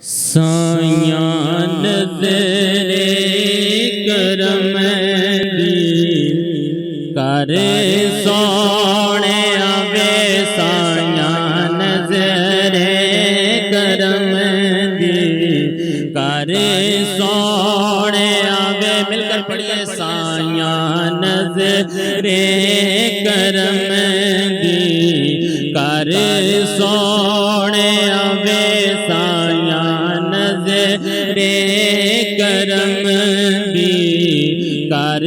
सायां नज़रे करम दी कर सोने आवे सायां नज़रे करम दी कर सोने आवे। मिलकर पढ़िए सायां नज़रे करम दी कर सोने आवे सायां नज़रे करम दी कर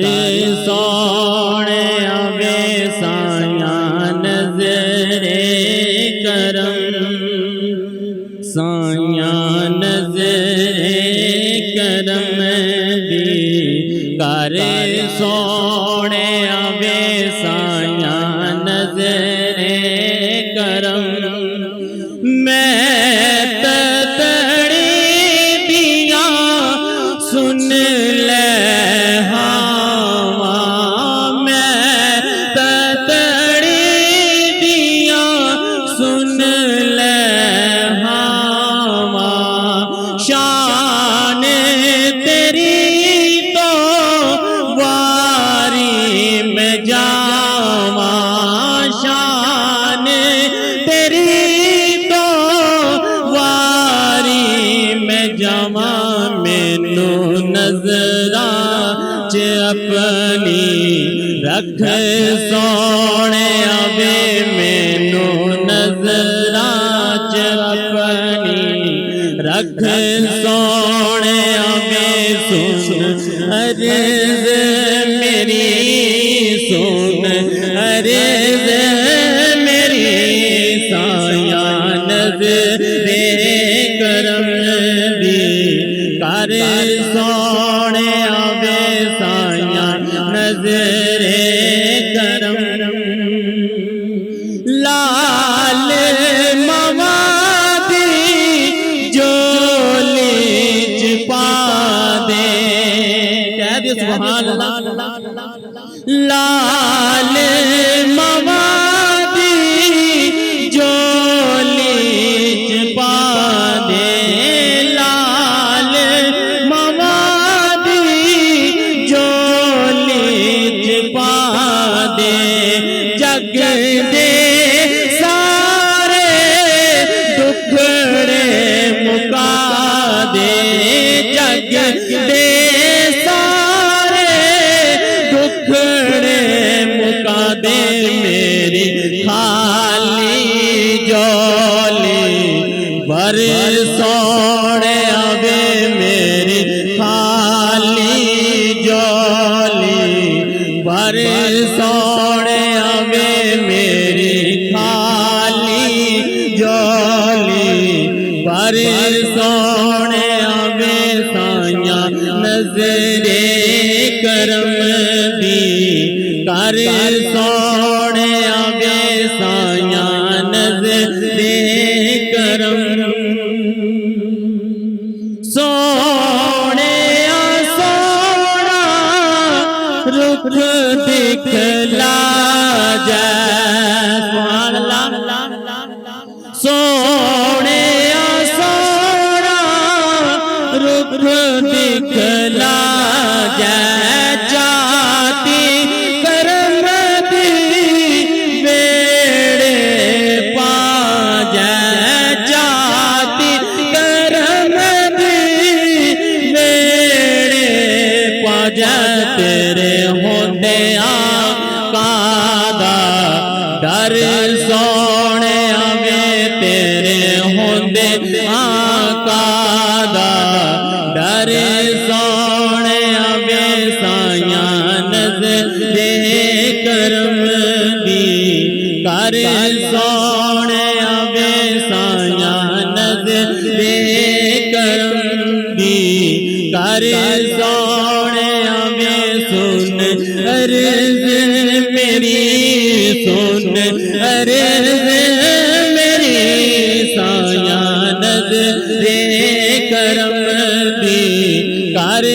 सोने आवे सायां नज़रे करम सायां नज़रे करम दी कर सोने आवे सायां नज़रे करम। मैं ततड़ी दिया सुन ले हावा, मैं ततड़ी दिया सुन ले हावा। शान तेरी तो वारी में जावा, शान तेरी तो वारी में जावा। मैनू नजरा च अपनी रख सोने आवे, मैनू नजरा च अपनी रख सोने आवे। सुन अर्ज़ मेरी सुन अर्ज़ मेरी सायां नज़रे करम दी कर सोने आवे सायां नज़रे करम। लाल मवादी जोली च पा दे, कह दे सुभान अल्लाह। लाल मवादी जोली च पा दे, लाल मवादी जोली च पा दे। जग दे सारे दुखड़े मुका दे, जग दे सारे दुखड़े मुका दे। मेरी खाली जोली बर सोने आवे, मेरी खाली जोली बर सोने आवे, मेरी खाली जोली बर सोने आवे सायां नज़रे करम दी कर सोने आवे सायां नज़रे करम। सोने सोना रुख दिखला जा, सुभान अल्लाह। सोने सोना रुख दिखला जा, जाती करम दी बेड़े पा जा, जाती करम दी बेड़े पा जा। तेरे होंदे कादा डर सोने आवे, तेरे होंदे कादा डर सोने आवे सायां नज़रे करम दी कर सोने आवे सायां नज़रे करम दी कर सोने आवे। सुन अर्ज़ मेरी सुन अर्ज़ मेरी सायां नज़रे करम दी कर